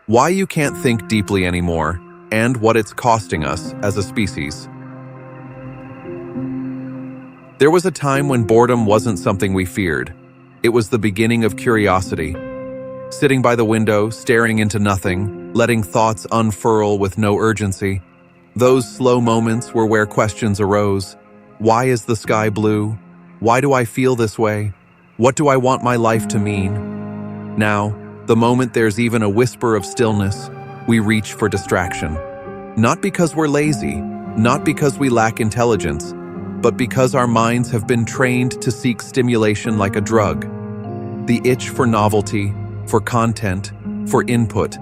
why you can't think deeply anymore, and what it's costing us as a species. There was a time when boredom wasn't something we feared. It was the beginning of curiosity. Sitting by the window, staring into nothing, letting thoughts unfurl with no urgency. Those slow moments were where questions arose. Why is the sky blue? Why do I feel this way? What do I want my life to mean? Now, the moment there's even a whisper of stillness, we reach for distraction. Not because we're lazy, not because we lack intelligence, but because our minds have been trained to seek stimulation like a drug. The itch for novelty, for content, for input.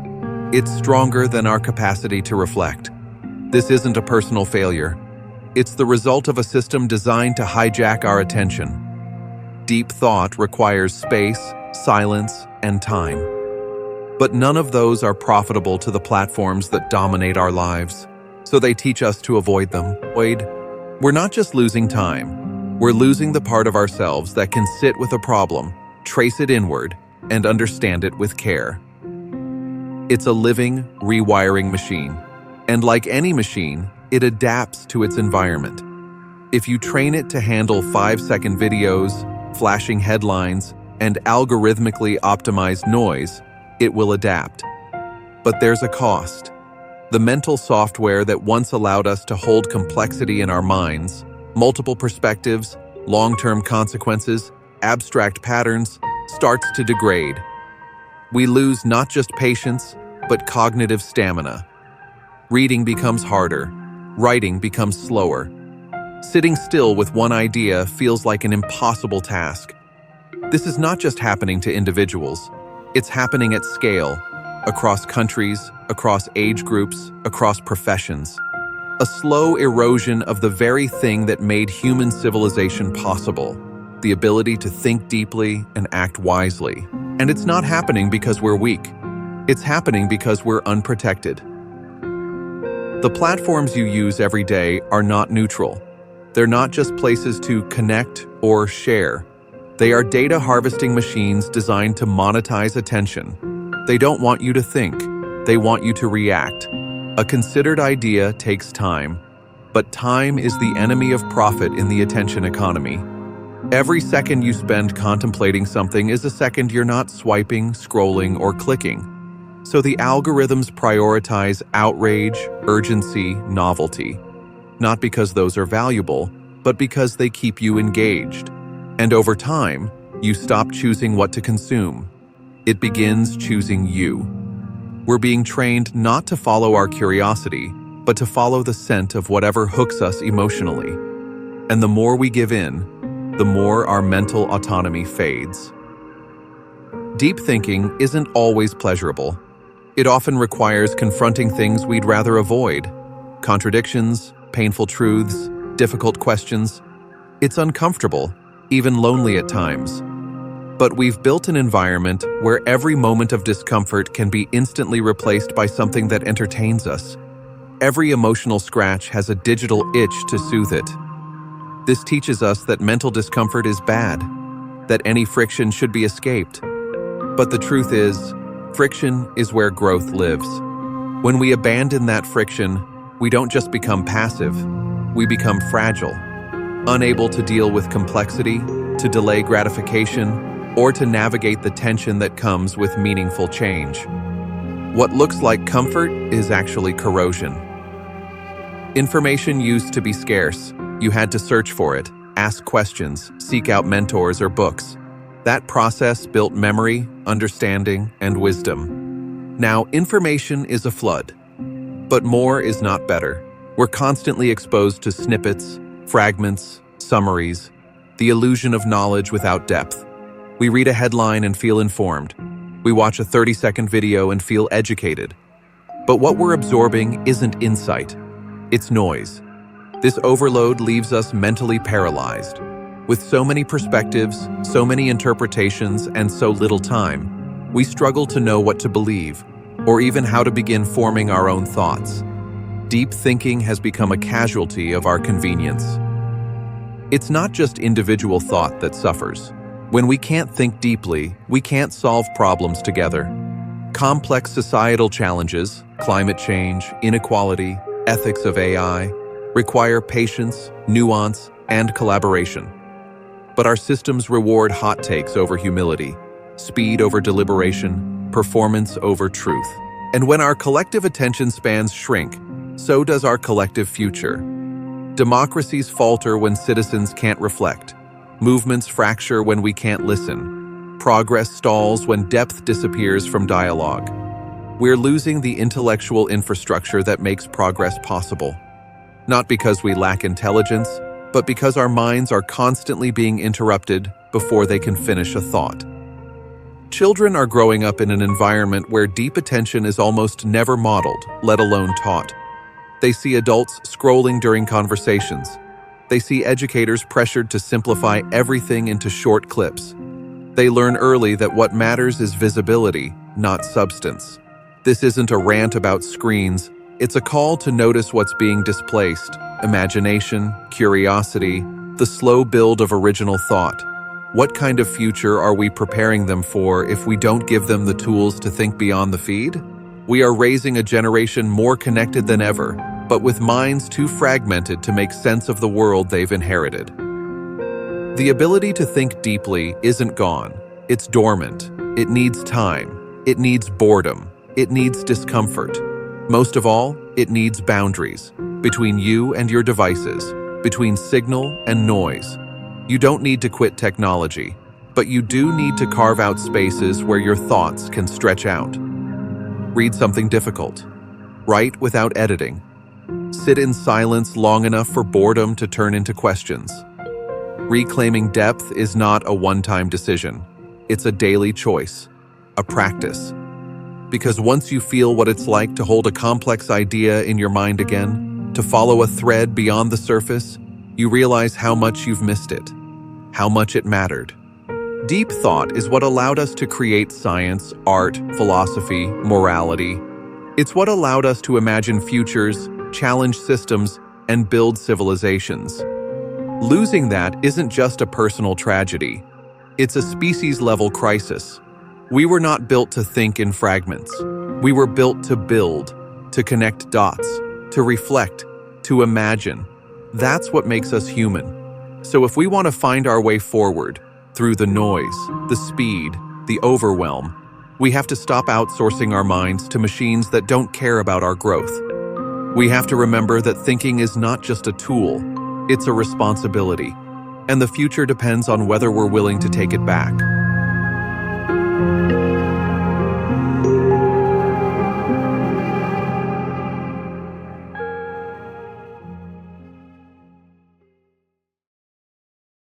It's stronger than our capacity to reflect. This isn't a personal failure. It's the result of a system designed to hijack our attention. Deep thought requires space, silence, and time. But none of those are profitable to the platforms that dominate our lives, so they teach us to avoid them. We're not just losing time, we're losing the part of ourselves that can sit with a problem, trace it inward, and understand it with care. It's a living, rewiring machine. And like any machine, it adapts to its environment. If you train it to handle 5-second videos, flashing headlines, and algorithmically optimized noise, it will adapt. But there's a cost. The mental software that once allowed us to hold complexity in our minds, multiple perspectives, long-term consequences, abstract patterns, starts to degrade. We lose not just patience, but cognitive stamina. Reading becomes harder. Writing becomes slower. Sitting still with one idea feels like an impossible task. This is not just happening to individuals. It's happening at scale, across countries, across age groups, across professions. A slow erosion of the very thing that made human civilization possible, the ability to think deeply and act wisely. And it's not happening because we're weak. It's happening because we're unprotected. The platforms you use every day are not neutral. They're not just places to connect or share. They are data harvesting machines designed to monetize attention. They don't want you to think. They want you to react. A considered idea takes time, but time is the enemy of profit in the attention economy. Every second you spend contemplating something is a second you're not swiping, scrolling, or clicking. So the algorithms prioritize outrage, urgency, novelty. Not because those are valuable, but because they keep you engaged. And over time, you stop choosing what to consume. It begins choosing you. We're being trained not to follow our curiosity, but to follow the scent of whatever hooks us emotionally. And the more we give in, the more our mental autonomy fades. Deep thinking isn't always pleasurable. It often requires confronting things we'd rather avoid. Contradictions, painful truths, difficult questions. It's uncomfortable, even lonely at times. But we've built an environment where every moment of discomfort can be instantly replaced by something that entertains us. Every emotional scratch has a digital itch to soothe it. This teaches us that mental discomfort is bad, that any friction should be escaped. But the truth is, friction is where growth lives. When we abandon that friction, we don't just become passive, we become fragile. Unable to deal with complexity, to delay gratification, or to navigate the tension that comes with meaningful change. What looks like comfort is actually corrosion. Information used to be scarce. You had to search for it, ask questions, seek out mentors or books. That process built memory, understanding, and wisdom. Now, information is a flood. But more is not better. We're constantly exposed to snippets, fragments, summaries, the illusion of knowledge without depth. We read a headline and feel informed. We watch a 30-second video and feel educated. But what we're absorbing isn't insight, it's noise. This overload leaves us mentally paralyzed. With so many perspectives, so many interpretations, and so little time, we struggle to know what to believe, or even how to begin forming our own thoughts. Deep thinking has become a casualty of our convenience. It's not just individual thought that suffers. When we can't think deeply, we can't solve problems together. Complex societal challenges, climate change, inequality, ethics of AI, require patience, nuance, and collaboration. But our systems reward hot takes over humility, speed over deliberation, performance over truth. And when our collective attention spans shrink, so does our collective future. Democracies falter when citizens can't reflect. Movements fracture when we can't listen. Progress stalls when depth disappears from dialogue. We're losing the intellectual infrastructure that makes progress possible. Not because we lack intelligence, but because our minds are constantly being interrupted before they can finish a thought. Children are growing up in an environment where deep attention is almost never modeled, let alone taught. They see adults scrolling during conversations. They see educators pressured to simplify everything into short clips. They learn early that what matters is visibility, not substance. This isn't a rant about screens. It's a call to notice what's being displaced: imagination, curiosity, the slow build of original thought. What kind of future are we preparing them for if we don't give them the tools to think beyond the feed? We are raising a generation more connected than ever, but with minds too fragmented to make sense of the world they've inherited. The ability to think deeply isn't gone. It's dormant. It needs time. It needs boredom. It needs discomfort. Most of all, it needs boundaries between you and your devices, between signal and noise. You don't need to quit technology, but you do need to carve out spaces where your thoughts can stretch out. Read something difficult. Write without editing. Sit in silence long enough for boredom to turn into questions. Reclaiming depth is not a one-time decision. It's a daily choice, a practice. Because once you feel what it's like to hold a complex idea in your mind again, to follow a thread beyond the surface, you realize how much you've missed it, how much it mattered. Deep thought is what allowed us to create science, art, philosophy, morality. It's what allowed us to imagine futures, challenge systems, and build civilizations. Losing that isn't just a personal tragedy. It's a species-level crisis. We were not built to think in fragments. We were built to build, to connect dots, to reflect, to imagine. That's what makes us human. So if we want to find our way forward, through the noise, the speed, the overwhelm, we have to stop outsourcing our minds to machines that don't care about our growth. We have to remember that thinking is not just a tool, it's a responsibility. And the future depends on whether we're willing to take it back.